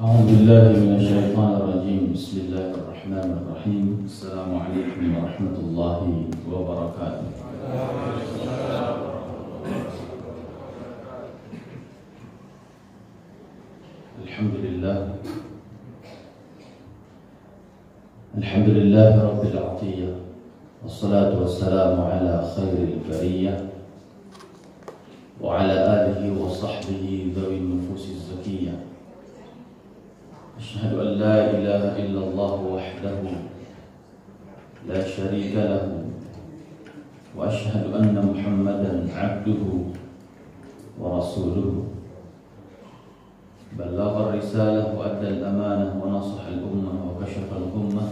أعوذ بالله من الشيطان الرجيم. بسم الله الرحمن الرحيم. السلام عليكم ورحمة الله وبركاته. الحمد لله رب العطية، والصلاة والسلام على خير البرية وعلى آله وصحبه ذوي النفوس الزكية. أشهد أن لا إله إلا الله وحده لا شريك له، وأشهد أن محمدا عبده ورسوله، بلغ الرسالة وأدى الأمانة ونصح الأمة وكشف الغمة،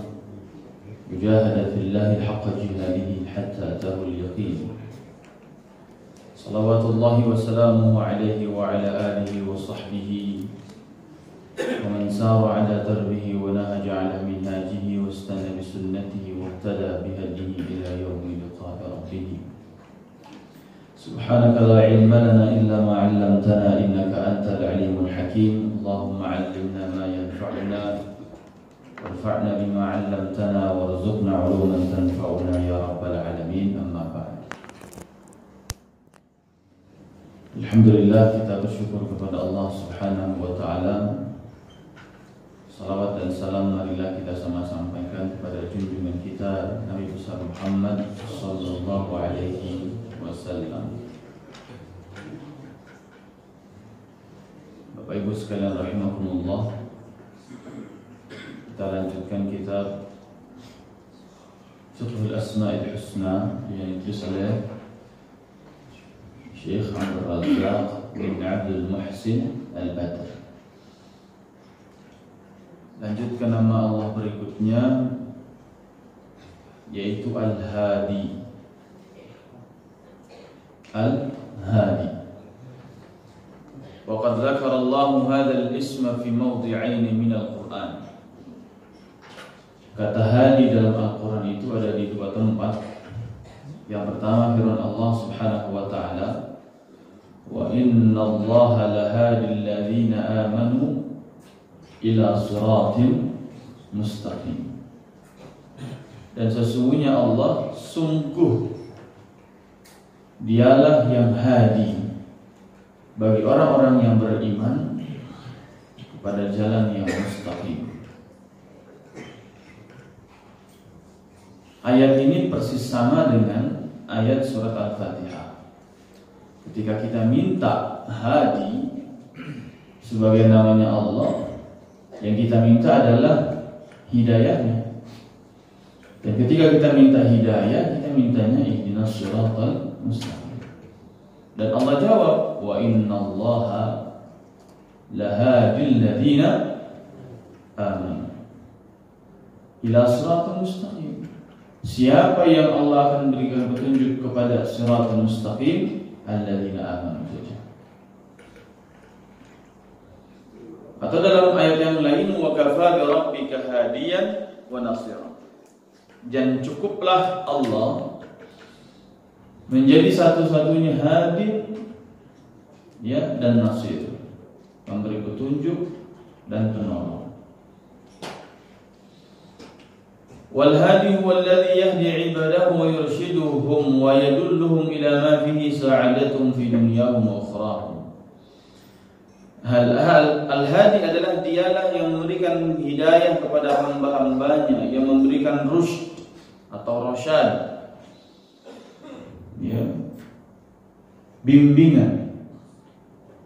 وجاهد في الله حق جهاده حتى أتاه اليقين. صلوات الله وسلامه عليه وعلى آله وصحبه ومن سار على دربه ونهج على منهاجه واستنى بسنته واهتدى بهديه إلى يوم لقاء ربه. سبحانك لا علم لنا إلا ما علمتنا إنك أنت العليم الحكيم. اللهم علمنا ما ينفعنا وانفعنا بما علمتنا وارزقنا علوما تنفعنا يا رب العالمين. أما بعد. Alhamdulillah, kita bersyukur kepada Allah Subhanahu wa Ta'ala. Salawat dan salam marilah kita sampaikan kepada junjungan kita Nabi besar Muhammad sallallahu alaihi wasallam. Bapak Ibu sekalian rahimakumullah, kita lanjutkan kitab Fiqhul Asma'il Husna yang ditulis oleh Syekh Abdul Razak bin Abdul Muhsin Al-Badr. Lanjutkan nama Allah berikutnya, yaitu Al-Hadi. Al-Hadi. Waqad dzakara Allahu hadzal isma fi mawdi'ain min al-Qur'an. Kata hadi dalam Al-Qur'an itu ada di dua tempat. Yang pertama firman Allah Subhanahu wa Ta'ala, wa inna Allaha lahadil ladzina amanu ila siratim mustaqim. Dan sesungguhnya Allah sungguh dialah yang hadi bagi orang-orang yang beriman kepada jalan yang mustaqim. Ayat ini persis sama dengan ayat surat Al-Fatihah. Ketika kita minta hadi sebagai namanya Allah, yang kita minta adalah hidayahnya. Dan ketika kita minta hidayah, kita mintanya ihdinas siratal mustaqim. Dan Allah jawab, wa innallaha lahadil ladzina amanu ila siratal mustaqim. Siapa yang Allah akan berikan petunjuk kepada siratal mustaqim, alladzina amanu saja. Atau dalam ayat yang lain, wa kafa bi rabbika hadiyan wa nasira. Dan cukuplah Allah menjadi satu-satunya hadi, ya, dan nasir, memberi petunjuk dan penolong. Wal hadi huwa alladhi yahdi 'ibadahu wa yurshiduhum wa yadulluhum ila ma fihi sa'adatuhum fi dunyahum wa ukhrahum. Al-Hadi adalah dialah yang memberikan hidayah kepada hamba-hambanya, yang memberikan rusyd atau rasyad, ya, bimbingan.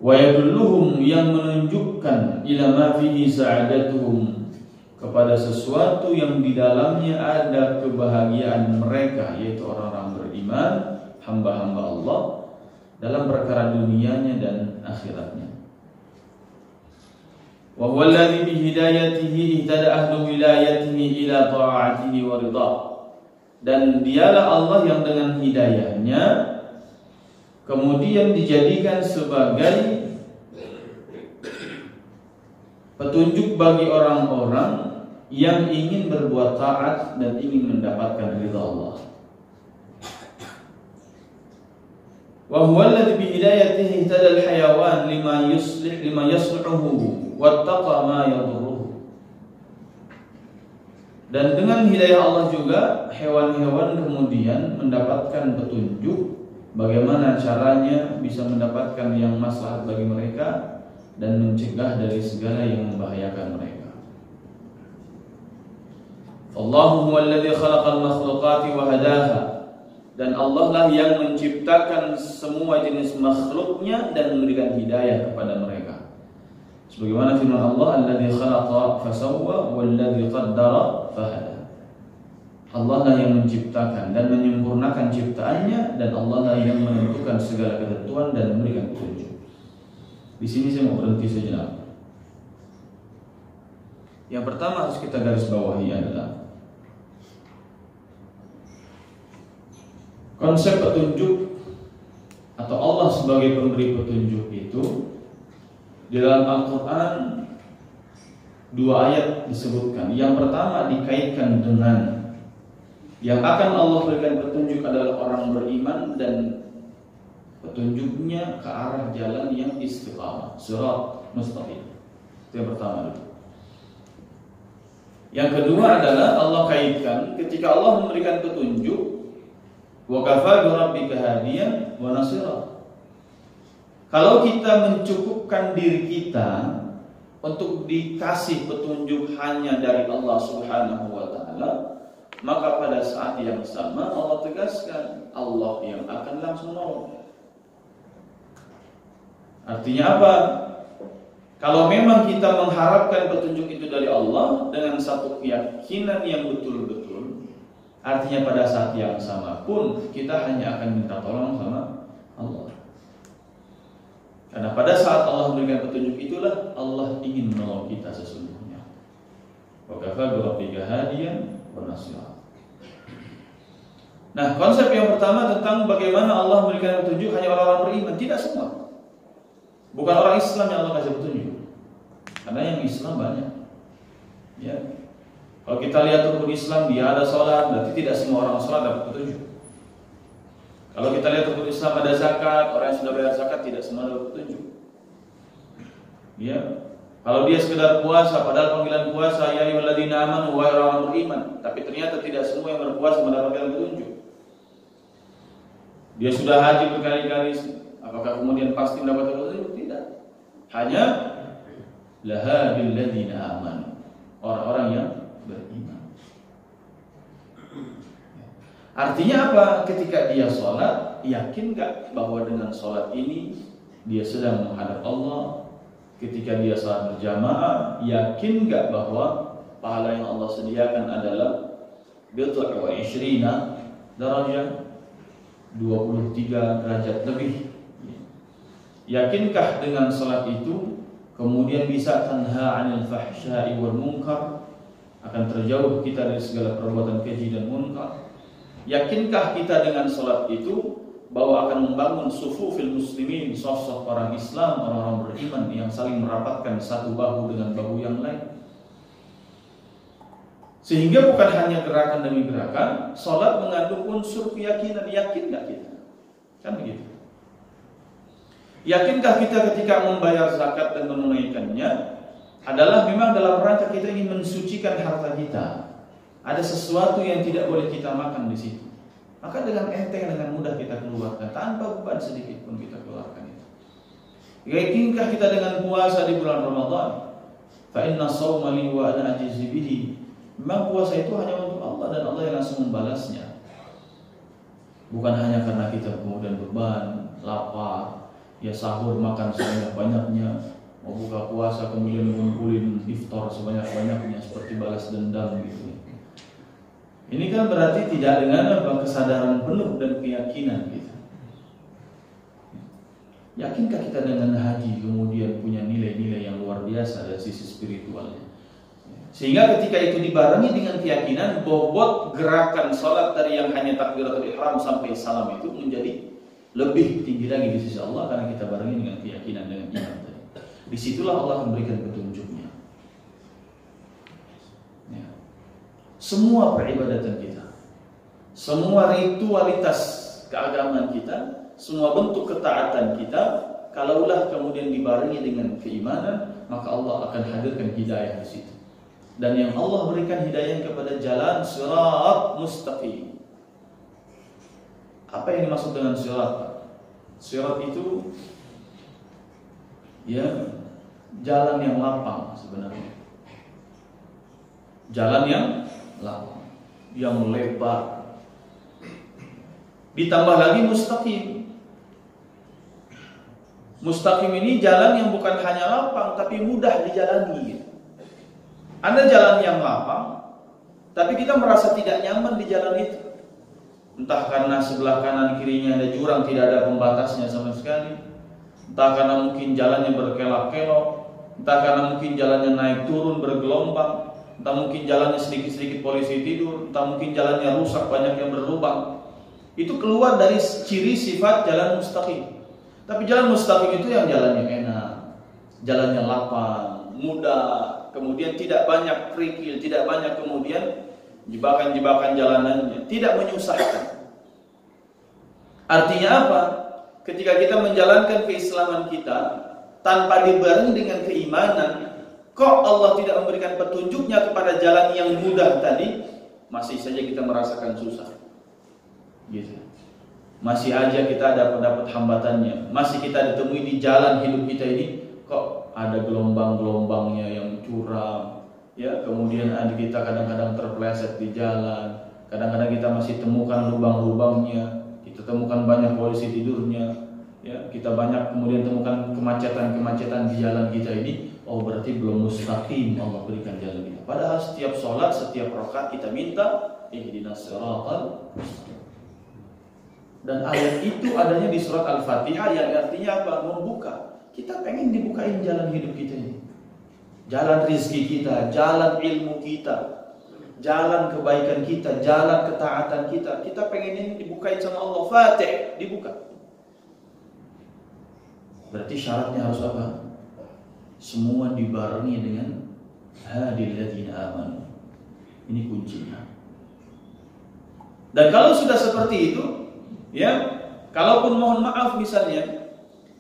Wa yadulluhum, yang menunjukkan ila ma fihi sa'adatuhum, kepada sesuatu yang di dalamnya ada kebahagiaan mereka, yaitu orang-orang beriman, hamba-hamba Allah, dalam perkara dunianya dan akhiratnya. Wa huwa alladhi bi hidayatihi ihtada ahlu wilayatihi ila ta'atihi wa ridha. Dan dialah Allah yang dengan hidayahnya kemudian dijadikan sebagai petunjuk bagi orang-orang yang ingin berbuat taat dan ingin mendapatkan ridha Allah. Wa Wa huwa alladhi bi hidayatihi ihtada al-hayawan lima yuslihuhu wattaqa ma yadurruhu. Dan dengan hidayah Allah juga hewan-hewan kemudian mendapatkan petunjuk bagaimana caranya bisa mendapatkan yang maslahat bagi mereka dan mencegah dari segala yang membahayakan mereka. Allahu huwa alladhi khalaqal makhluqati wa hadaha. Dan Allah lah yang menciptakan semua jenis makhluknya dan memberikan hidayah kepada mereka. Sebagaimana firman Allah, alladzi khalaqa fasawwa walladzi qaddara fahada. Allah lah yang menciptakan dan menyempurnakan ciptaannya, dan Allah lah yang menentukan segala ketentuan dan memberikan petunjuk. Di sini saya mau berhenti sejenak. Yang pertama harus kita garis bawahi adalah konsep petunjuk atau Allah sebagai pemberi petunjuk itu di dalam Al-Quran 2 ayat disebutkan. Yang pertama dikaitkan dengan yang akan Allah berikan petunjuk adalah orang beriman dan petunjuknya ke arah jalan yang istiqamah, sirat mustaqim. Itu yang pertama dulu. Yang kedua adalah Allah kaitkan ketika Allah memberikan petunjuk, wa kafa bi rabbika hadiyan wa nasira. Kalau kita mencukupkan diri kita untuk dikasih petunjuk hanya dari Allah Subhanahu wa taala, maka pada saat yang sama Allah tegaskan Allah yang akan langsung menolong. Artinya apa? Kalau memang kita mengharapkan petunjuk itu dari Allah dengan satu keyakinan yang betul-betul, artinya pada saat yang sama pun kita hanya akan minta tolong sama Allah. Karena pada saat Allah memberikan petunjuk itulah Allah ingin menolong kita sesungguhnya. Wa kafa bi rabbika hadiyan wa nasira. Nah, konsep yang pertama tentang bagaimana Allah memberikan petunjuk hanya orang-orang beriman, tidak semua. Bukan orang Islam yang Allah kasih petunjuk. Karena yang Islam banyak. Ya. Kalau kita lihat rukun Islam, dia ada sholat, berarti tidak semua orang sholat dapat petunjuk. Kalau kita lihat rukun Islam ada zakat, orang yang sudah bayar zakat tidak semua dapat petunjuk. Ya. Kalau dia sekedar puasa, padahal panggilan puasa ya ayyuhalladzina amanu wa orang beriman, tapi ternyata tidak semua yang berpuasa mendapatkan petunjuk. Dia sudah haji berkali-kali, apakah kemudian pasti mendapatkan petunjuk? Tidak. Hanya laha billadzina amanu, orang-orang yang beriman. Artinya apa? Ketika dia sholat, yakin gak bahwa dengan sholat ini dia sedang menghadap Allah? Ketika dia sholat berjamaah, yakin gak bahwa pahala yang Allah sediakan adalah bid'ah wa 20 derajat, 23 derajat lebih? Yakinkah dengan sholat itu kemudian bisa tanha 'anil fahsya'i wal munkar, akan terjauh kita dari segala perbuatan keji dan munkar? Yakinkah kita dengan sholat itu bahwa akan membangun sufufil muslimin, sosok orang Islam, orang-orang beriman yang saling merapatkan satu bahu dengan bahu yang lain? Sehingga bukan hanya gerakan demi gerakan, sholat mengandung unsur keyakinan. Yakin gak kita? Kan begitu. Yakinkah kita ketika membayar zakat dan menunaikannya adalah memang dalam rangka kita ingin mensucikan harta kita? Ada sesuatu yang tidak boleh kita makan di situ, maka dengan enteng, dengan mudah kita keluarkan tanpa beban sedikit pun kita keluarkan itu. Yakinkah kita dengan puasa di bulan Ramadan? Fa inna shauma li wa ana ajzi bihi. Memang puasa itu hanya untuk Allah dan Allah yang langsung membalasnya. Bukan hanya karena kita kemudian beban, lapar, ya sahur makan sebanyak-banyaknya, mau buka puasa kemudian ngumpulin iftar sebanyak-banyaknya seperti balas dendam gitu. Ini kan berarti tidak dengan kesadaran penuh dan keyakinan kita. Yakinkah kita dengan haji kemudian punya nilai-nilai yang luar biasa dari sisi spiritualnya? Sehingga ketika itu dibarengi dengan keyakinan, bobot gerakan sholat dari yang hanya takbiratul ihram sampai salam itu menjadi lebih tinggi lagi di sisi Allah karena kita barengi dengan keyakinan, dengan iman tadi. Disitulah Allah memberikan petunjuknya. Ya. Semua peribadatan kita, semua ritualitas keagamaan kita semua bentuk ketaatan kita, kalaulah kemudian dibarengi dengan keimanan, maka Allah akan hadirkan hidayah di situ. Dan yang Allah berikan hidayah kepada jalan sirat mustaqim. Apa yang dimaksud dengan sirat? Sirat itu ya jalan yang lapang sebenarnya. Jalan yang lapang, yang lebar. Ditambah lagi mustaqim. Mustaqim ini jalan yang bukan hanya lapang tapi mudah dijalani. Ada jalan yang lapang tapi kita merasa tidak nyaman di jalan itu. Entah karena sebelah kanan kirinya ada jurang, tidak ada pembatasnya sama sekali. Entah karena mungkin jalannya berkelok-kelok, entah karena mungkin jalannya naik turun bergelombang, entah mungkin jalannya sedikit-sedikit polisi tidur, entah mungkin jalannya rusak banyak yang berlubang. Itu keluar dari ciri sifat jalan mustaqim. Tapi jalan mustaqim itu yang jalannya enak, jalannya lapang, mudah, kemudian tidak banyak kerikil, tidak banyak kemudian jebakan-jebakan jalanannya, tidak menyusahkan. Artinya apa? Ketika kita menjalankan keislaman kita tanpa dibarengi dengan keimanan, kok Allah tidak memberikan petunjuknya kepada jalan yang mudah tadi, masih saja kita merasakan susah. Gitu. Masih aja kita dapat hambatannya, masih kita ditemui di jalan hidup kita ini kok ada gelombang-gelombangnya yang curam, ya, kemudian ada kita kadang-kadang terpeleset di jalan, kadang-kadang kita masih temukan lubang-lubangnya, kita temukan banyak polisi tidurnya, ya, kita banyak kemudian temukan kemacetan-kemacetan di jalan kita ini. Oh, berarti belum mustaqim Allah berikan jalan kita. Padahal setiap sholat, setiap rakaat kita minta ihdinas siratal mustaqim. Dan ayat itu adanya di surat Al-Fatihah yang artinya apa? Membuka. Kita pengen dibukain jalan hidup kita ini. Jalan rizki kita, jalan ilmu kita, jalan kebaikan kita, jalan ketaatan kita. Kita pengen ini dibukain sama Allah. Fatih, dibuka. Berarti syaratnya harus apa? Semua dibarengi dengan hadil ladzina amanu. Ini kuncinya. Dan kalau sudah seperti itu, ya, kalaupun mohon maaf misalnya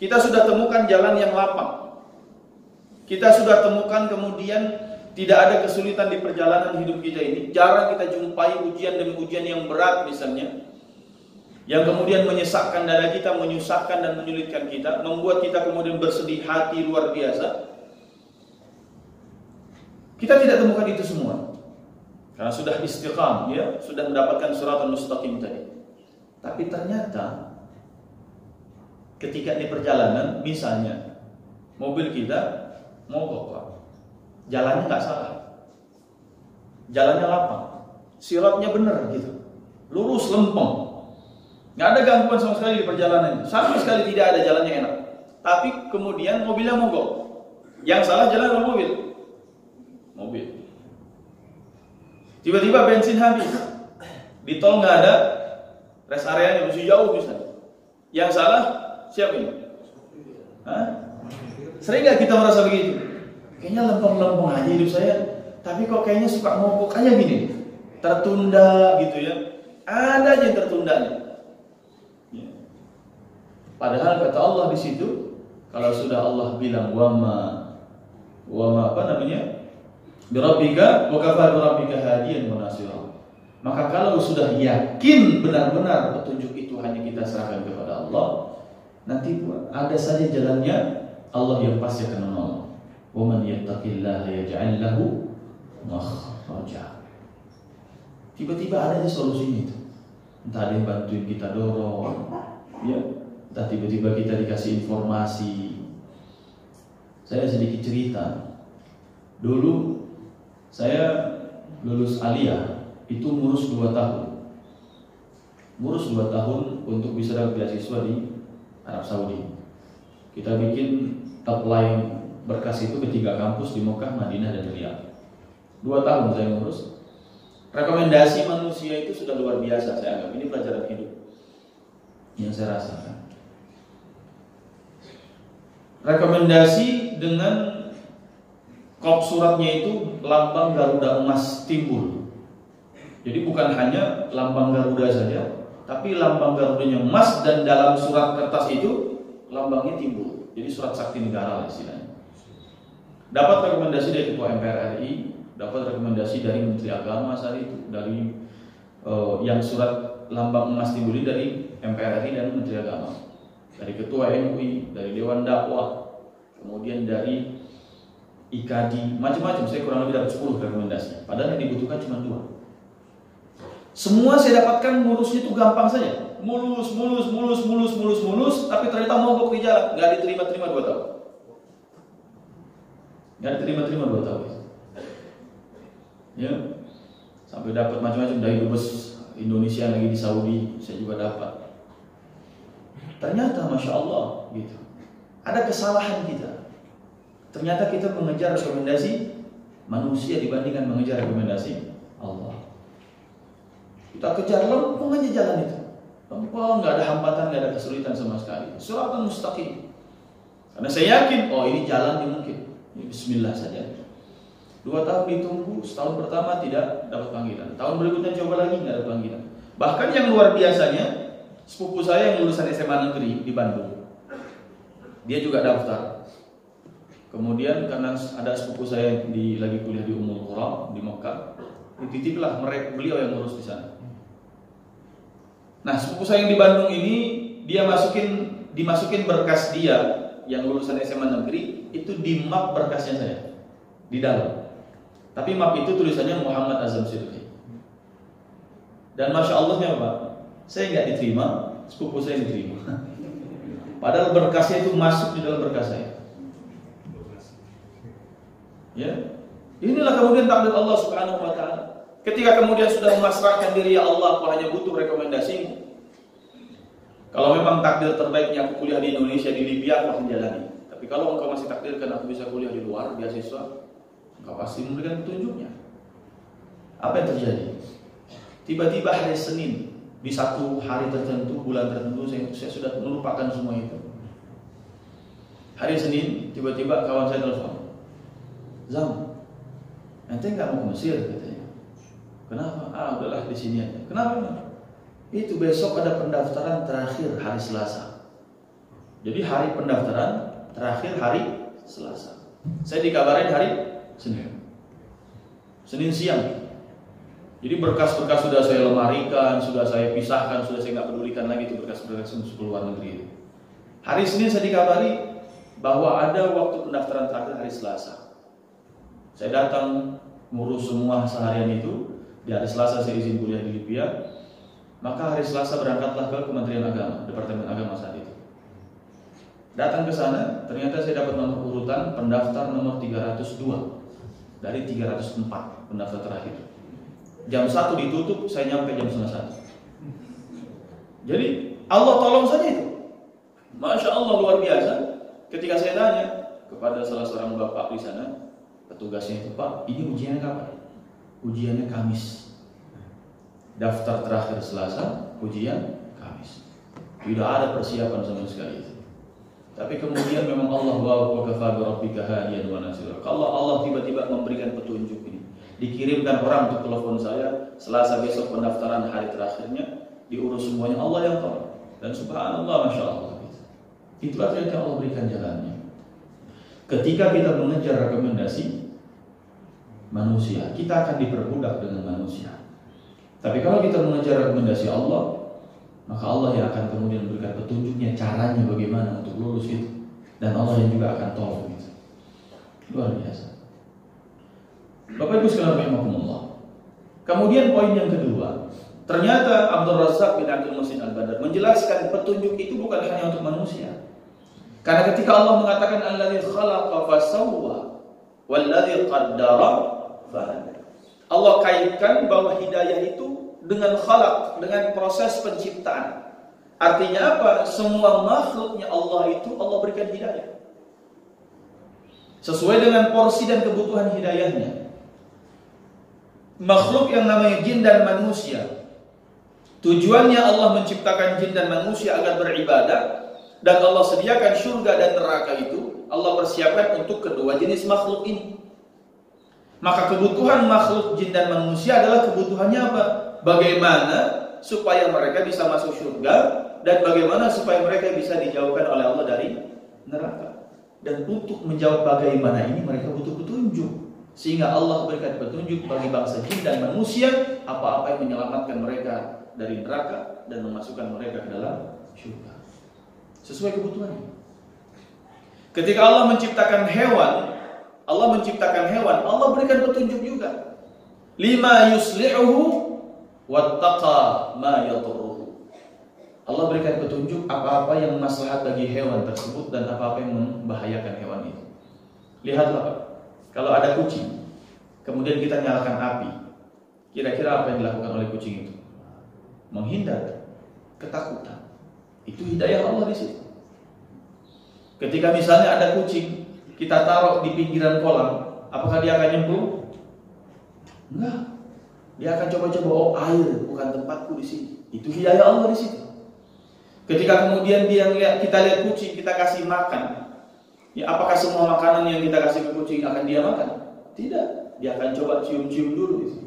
kita sudah temukan jalan yang lapang, kita sudah temukan kemudian tidak ada kesulitan di perjalanan hidup kita ini, jarang kita jumpai ujian demi ujian yang berat misalnya, yang kemudian menyesakkan dada kita, menyusahkan dan menyulitkan kita, membuat kita kemudian bersedih hati luar biasa. Kita tidak temukan itu semua karena sudah istiqam, ya, sudah mendapatkan siratal mustaqim tadi. Tapi ternyata ketika di perjalanan, misalnya mobil kita mogok, Pak. Jalannya nggak salah, jalannya lapang, siratnya benar gitu, lurus lempeng, nggak ada gangguan sama sekali di perjalanan, sama sekali tidak ada, jalannya enak. Tapi kemudian mobilnya mogok, yang salah jalan atau mobil? Mobil. Tiba-tiba bensin habis, di tol nggak ada rest areanya, masih jauh misalnya. Yang salah siapa ini? Hah? Sering nggak kita merasa begitu? Kayaknya lempeng-lempeng aja hidup saya, tapi kok kayaknya suka mogok aja gini, tertunda gitu ya. Ada aja yang tertundanya. Ya. Padahal kata Allah di situ, kalau sudah Allah bilang wama apa namanya? Birabbika wa kafa birabbika hadiyan wa nasira. Maka kalau sudah yakin benar-benar petunjuk itu hanya kita serahkan kepada Allah, nanti ada saja jalannya Allah yang pasti akan menolong. Wa man yattaqillaha yaj'al lahu makhraja. Tiba-tiba ada aja solusinya itu. Entah ada yang bantuin kita dorong, ya, entah tiba-tiba kita dikasih informasi. Saya sedikit cerita. Dulu saya lulus aliyah itu ngurus 2 tahun. Ngurus 2 tahun untuk bisa dapat beasiswa di Arab Saudi. Kita bikin apply berkas itu ke 3 kampus di Mekah, Madinah, dan Riyadh. 2 tahun saya ngurus. Rekomendasi manusia itu sudah luar biasa, saya anggap ini pelajaran hidup yang saya rasakan. Rekomendasi dengan kop suratnya itu lambang Garuda emas timbul. Jadi bukan hanya lambang Garuda saja, tapi lambang Garudanya emas dan dalam surat kertas itu lambangnya timbul. Jadi surat sakti negara lah istilahnya. Dapat rekomendasi dari Ketua MPR RI, dapat rekomendasi dari Menteri Agama saat itu, dari yang surat lambang emas timbul ini dari MPR RI dan Menteri Agama, dari Ketua MUI, dari Dewan Dakwah, kemudian dari IKADI, macam-macam. Saya kurang lebih dapat 10 rekomendasi. Padahal yang dibutuhkan cuma 2. Semua saya dapatkan ngurusnya itu gampang saja, mulus, tapi ternyata mogok di jalan, nggak diterima-terima 2 tahun. Nggak diterima-terima 2 tahun. Ya, sampai dapat macam-macam dari dubes Indonesia lagi di Saudi, saya juga dapat. Ternyata Masya Allah gitu, ada kesalahan kita. Ternyata kita mengejar rekomendasi manusia dibandingkan mengejar rekomendasi Allah. Kita kejar lempeng aja jalan itu, lempeng, nggak ada hambatan, nggak ada kesulitan sama sekali. Siratan mustaqim. Karena saya yakin, oh ini jalannya mungkin. Ini Bismillah saja. 2 tahun ditunggu, setahun pertama tidak dapat panggilan, tahun berikutnya coba lagi nggak dapat panggilan. Bahkan yang luar biasanya, sepupu saya yang lulusan SMA negeri di Bandung, dia juga daftar. Kemudian karena ada sepupu saya lagi kuliah di Ummul Qura di Mekah, dititiplah beliau yang ngurus di sana. Nah, sepupu saya yang di Bandung ini, dia dimasukin berkas dia yang lulusan SMA negeri itu di map berkasnya saya di dalam. Tapi map itu tulisannya Muhammad Azam Sidqi. Dan Masya Allahnya Pak, saya nggak diterima, sepupu saya diterima. Padahal berkasnya itu masuk di dalam berkas saya. Ya, inilah kemudian takdir Allah Subhanahu Wa Taala. Ketika kemudian sudah memasrahkan diri, ya Allah, aku hanya butuh rekomendasimu. Kalau memang takdir terbaiknya aku kuliah di Indonesia, di Libya, aku akan jalani. Tapi kalau engkau masih takdirkan aku bisa kuliah di luar, beasiswa, engkau pasti memberikan petunjuknya. Apa yang terjadi? Tiba-tiba hari Senin, di satu hari tertentu, bulan tertentu, saya sudah melupakan semua itu. Hari Senin, tiba-tiba kawan saya telepon, Zam, ente nggak mau ke Mesir katanya. Kenapa? Udahlah di sini aja. Kenapa? Itu besok ada pendaftaran terakhir hari Selasa. Jadi hari pendaftaran terakhir hari Selasa. Saya dikabarin hari Senin. Senin siang. Jadi berkas-berkas sudah saya lemarikan, sudah saya pisahkan, sudah saya nggak pedulikan lagi itu berkas-berkas untuk luar negeri itu. Hari Senin saya dikabari bahwa ada waktu pendaftaran terakhir hari Selasa. Saya datang ngurus semua seharian itu. Di hari Selasa saya izin kuliah di Libya. Maka hari Selasa berangkatlah ke Kementerian Agama, Departemen Agama saat itu. Datang ke sana, ternyata saya dapat nomor urutan pendaftar nomor 302 dari 304 pendaftar terakhir. Jam 1 ditutup, saya nyampe jam 12:30. Jadi Allah tolong saja itu. Masya Allah luar biasa. Ketika saya tanya kepada salah seorang bapak di sana, petugasnya itu, Pak, ini ujiannya kapan? Ujiannya Kamis. Daftar terakhir Selasa, ujian Kamis. Tidak ada persiapan sama sekali. Tapi kemudian memang Allah wa kafa bi rabbika hadiyan wa nasira. Kalau Allah tiba-tiba memberikan petunjuk ini, dikirimkan orang untuk telepon saya, Selasa besok pendaftaran hari terakhirnya, diurus semuanya, Allah yang tahu. Dan subhanallah, Masya Allah. Itu artinya Allah berikan jalannya. Ketika kita mengejar rekomendasi manusia, kita akan diperbudak dengan manusia. Tapi kalau kita mengejar rekomendasi Allah, maka Allah yang akan kemudian memberikan petunjuknya, caranya bagaimana untuk lulus itu. Dan Allah yang juga akan tolong itu. Luar biasa. Bapak Ibu sekalian rahimakumullah. Kemudian poin yang kedua, ternyata Abdul Razak bin Abdul Muhsin Al-Badr menjelaskan petunjuk itu bukan hanya untuk manusia. Karena ketika Allah mengatakan alladzi khalaqa fasawwa walladzi qaddara fahada. Allah kaitkan bahwa hidayah itu dengan khalaq, dengan proses penciptaan. Artinya apa? Semua makhluknya Allah itu Allah berikan hidayah. Sesuai dengan porsi dan kebutuhan hidayahnya. Makhluk yang namanya jin dan manusia, tujuannya Allah menciptakan jin dan manusia agar beribadah. Dan Allah sediakan surga dan neraka itu Allah persiapkan untuk kedua jenis makhluk ini. Maka kebutuhan makhluk jin dan manusia adalah kebutuhannya apa? Bagaimana supaya mereka bisa masuk surga dan bagaimana supaya mereka bisa dijauhkan oleh Allah dari neraka. Dan untuk menjawab bagaimana ini mereka butuh petunjuk, sehingga Allah berikan petunjuk bagi bangsa jin dan manusia apa-apa yang menyelamatkan mereka dari neraka dan memasukkan mereka ke dalam surga sesuai kebutuhannya. Ketika Allah menciptakan hewan, Allah berikan petunjuk juga. Lima yuslihuhu wattaqa ma yadurruhu. Allah berikan petunjuk apa-apa yang maslahat bagi hewan tersebut dan apa-apa yang membahayakan hewan itu. Lihatlah Pak, kalau ada kucing, kemudian kita nyalakan api, kira-kira apa yang dilakukan oleh kucing itu? Menghindar, ketakutan. Itu hidayah Allah di situ. Ketika misalnya ada kucing, kita taruh di pinggiran kolam, apakah dia akan nyemplung? Enggak. Dia akan coba-coba, oh air bukan tempatku di sini. Itu hidayah Allah di situ. Ketika kemudian kita lihat kucing, kita kasih makan, ya apakah semua makanan yang kita kasih ke kucing akan dia makan? Tidak. Dia akan coba cium-cium dulu gitu.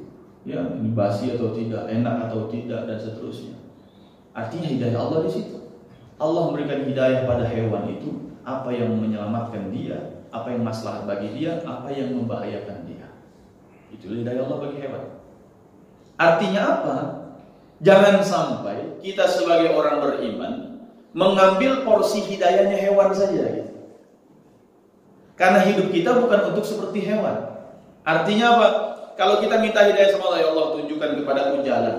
Ya, ini basi atau tidak, enak atau tidak, dan seterusnya. Artinya hidayah Allah di situ. Allah memberikan hidayah pada hewan itu, apa yang menyelamatkan dia, apa yang maslahat bagi dia, apa yang membahayakan dia. Itu hidayah Allah bagi hewan. Artinya apa? Jangan sampai kita sebagai orang beriman mengambil porsi hidayahnya hewan saja gitu. Karena hidup kita bukan untuk seperti hewan. Artinya apa? Kalau kita minta hidayah sama Allah, ya Allah tunjukkan kepadaku jalan.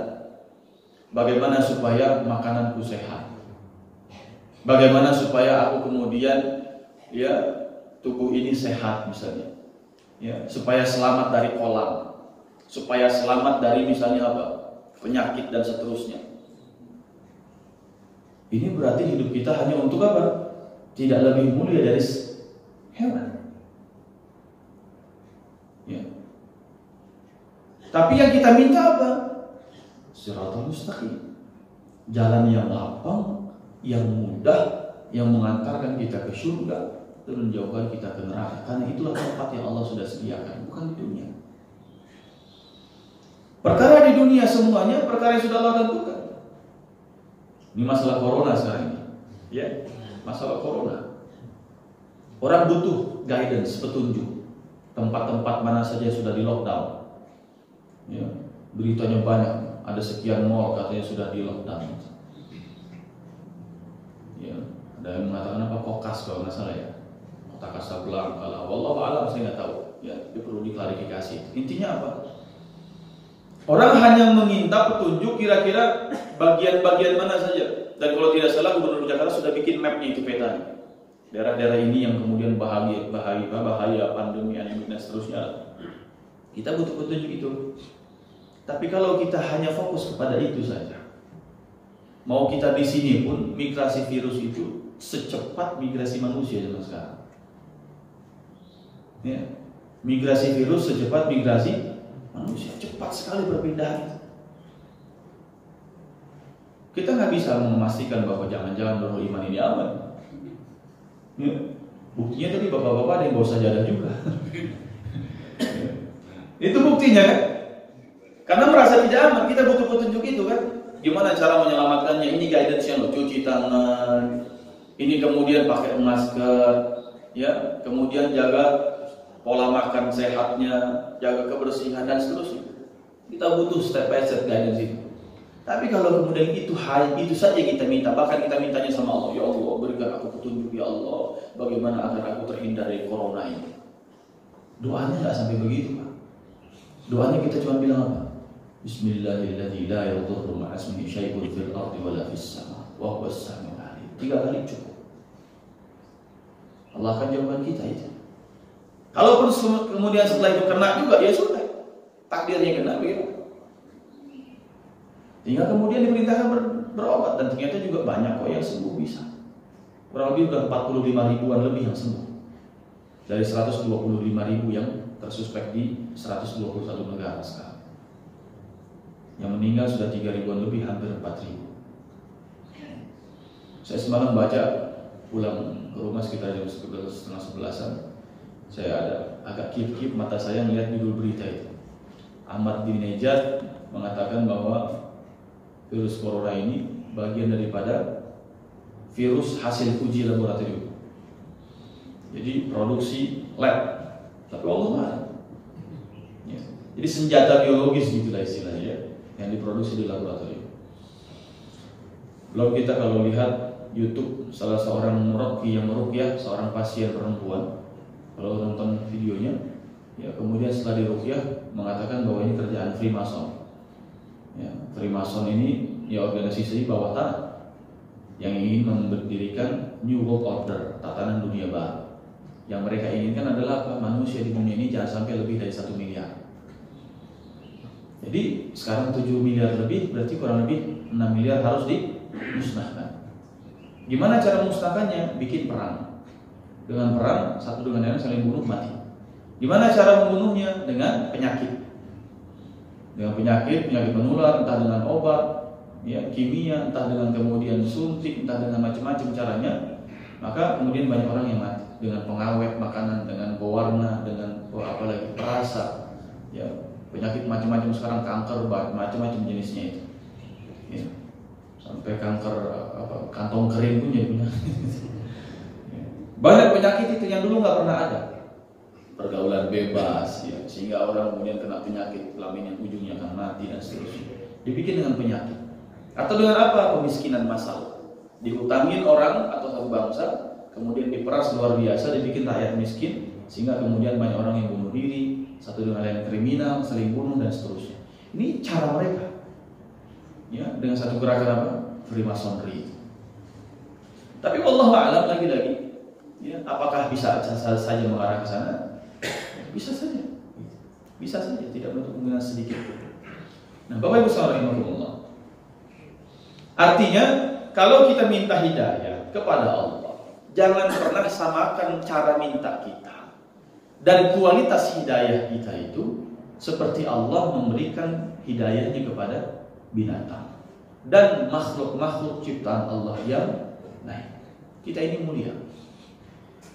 Bagaimana supaya makananku sehat? Bagaimana supaya aku kemudian ya tubuh ini sehat misalnya, ya supaya selamat dari kolam, supaya selamat dari misalnya apa penyakit dan seterusnya. Ini berarti hidup kita hanya untuk apa? Tidak lebih mulia dari hewan. Ya. Tapi yang kita minta apa? Shiratal mustaqim, jalan yang lapang, yang mudah, yang mengantarkan kita ke surga dan menjauhkan kita ke neraka. Karena itulah tempat yang Allah sudah sediakan, bukan di dunia. Perkara di dunia semuanya perkara yang sudah Allah tentukan. Ini masalah corona sekarang ini, ya, masalah corona. Orang butuh guidance, petunjuk. Tempat-tempat mana saja sudah di lockdown. Ya, beritanya banyak. Ada sekian mall katanya sudah di lockdown. Ya, ada yang mengatakan apa Kokas kalau nggak salah ya, Kota Kasablanca lah, wallahu a'lam, saya nggak tahu. Ya, itu perlu diklarifikasi. Intinya apa? Orang hanya meminta petunjuk kira-kira bagian-bagian mana saja. Dan kalau tidak salah Gubernur Jakarta sudah bikin mapnya itu petanya. Daerah-daerah ini yang kemudian bahaya pandemi, dan seterusnya. Kita butuh petunjuk itu. Tapi kalau kita hanya fokus kepada itu saja, mau kita di sini pun migrasi virus itu secepat migrasi manusia zaman sekarang. Ya, migrasi virus secepat migrasi manusia, cepat sekali perpindahan. Kita nggak bisa memastikan bahwa jangan-jangan Nurul Iman ini aman. Ya, buktinya tadi bapak-bapak ada yang bawa sajadah juga. Itu buktinya kan? Karena merasa tidak aman, kita butuh petunjuk itu kan. Gimana cara menyelamatkannya? Ini guidance-nya loh, cuci tangan. Ini kemudian pakai masker, ya. Kemudian jaga pola makan sehatnya, jaga kebersihan dan seterusnya. Kita butuh step by step guidance itu. Tapi kalau kemudian itu saja kita minta, bahkan kita mintanya sama Allah, ya Allah berikan aku petunjuk ya Allah, bagaimana agar aku terhindar dari corona ini. Doanya nggak sampai begitu Pak. Doanya kita cuma bilang apa? Bismillahirrahmanirrahim. La yadurru ma'a ismihi syai'un fil ardi wala fis sama' wa huwas samiul alim. 3 kali cukup. Allah akan jawabkan kita itu. Kalaupun kemudian setelah itu kena juga, ya sudah. Takdirnya kena begitu. Tinggal kemudian diperintahkan berobat dan ternyata juga banyak kok yang sembuh bisa. Kurang lebih sudah 45 ribuan lebih yang sembuh. Dari 125 ribu yang tersuspek di 121 negara sekarang. Yang meninggal sudah 3 ribuan lebih, hampir 4 ribu. Saya semalam baca, pulang ke rumah sekitar jam 11:30. Saya ada agak kip-kip mata saya melihat judul berita itu. Ahmad bin Nejad mengatakan bahwa virus corona ini bagian daripada virus hasil uji laboratorium. Jadi produksi lab, tapi Allah nggak. Ya. Jadi senjata biologis gitulah istilahnya ya, yang diproduksi di laboratorium. Belum kita kalau lihat YouTube salah seorang meruqyah yang meruqyah seorang pasien perempuan, kalau nonton videonya, ya kemudian setelah diruqyah mengatakan bahwa ini kerjaan Freemason. Ya, Freemason ini ya organisasi bawah tanah yang ingin mendirikan New World Order, tatanan dunia baru. Yang mereka inginkan adalah apa? Manusia di dunia ini jangan sampai lebih dari 1 miliar. Jadi sekarang 7 miliar lebih, berarti kurang lebih 6 miliar harus dimusnahkan. Gimana cara musnahkannya? Bikin perang. Dengan perang, satu dengan yang lain saling bunuh mati. Gimana cara membunuhnya? Dengan penyakit. Dengan penyakit menular, entah dengan obat, ya, kimia, entah dengan kemudian suntik, entah dengan macam-macam caranya. Maka kemudian banyak orang yang mati dengan pengawet makanan, dengan pewarna, dengan apalagi perasa, ya, penyakit macam-macam sekarang, kanker macam-macam jenisnya itu, ya. Sampai kanker kantong kering pun jadi penyakit. Ya. Banyak penyakit itu yang dulu nggak pernah ada. Pergaulan bebas, ya, sehingga orang kemudian kena penyakit kelamin yang ujungnya akan mati dan seterusnya. Dibikin dengan penyakit. Atau dengan apa? Pemiskinan massal. Dihutangin orang atau satu bangsa, kemudian diperas luar biasa, dibikin rakyat miskin, sehingga kemudian banyak orang yang bunuh diri, satu dengan lain kriminal, saling bunuh dan seterusnya. Ini cara mereka, ya, dengan satu gerakan apa? Freemasonry. Tapi wallahu a'lam lagi-lagi, ya, apakah bisa saja mengarah ke sana? Bisa saja, tidak menutup kemungkinan sedikit. Nah, Bapak Ibu sekalian rahimakumullah. Artinya, kalau kita minta hidayah kepada Allah, jangan pernah samakan cara minta kita dan kualitas hidayah kita itu seperti Allah memberikan hidayahnya kepada binatang dan makhluk-makhluk ciptaan Allah yang lain. Kita ini mulia.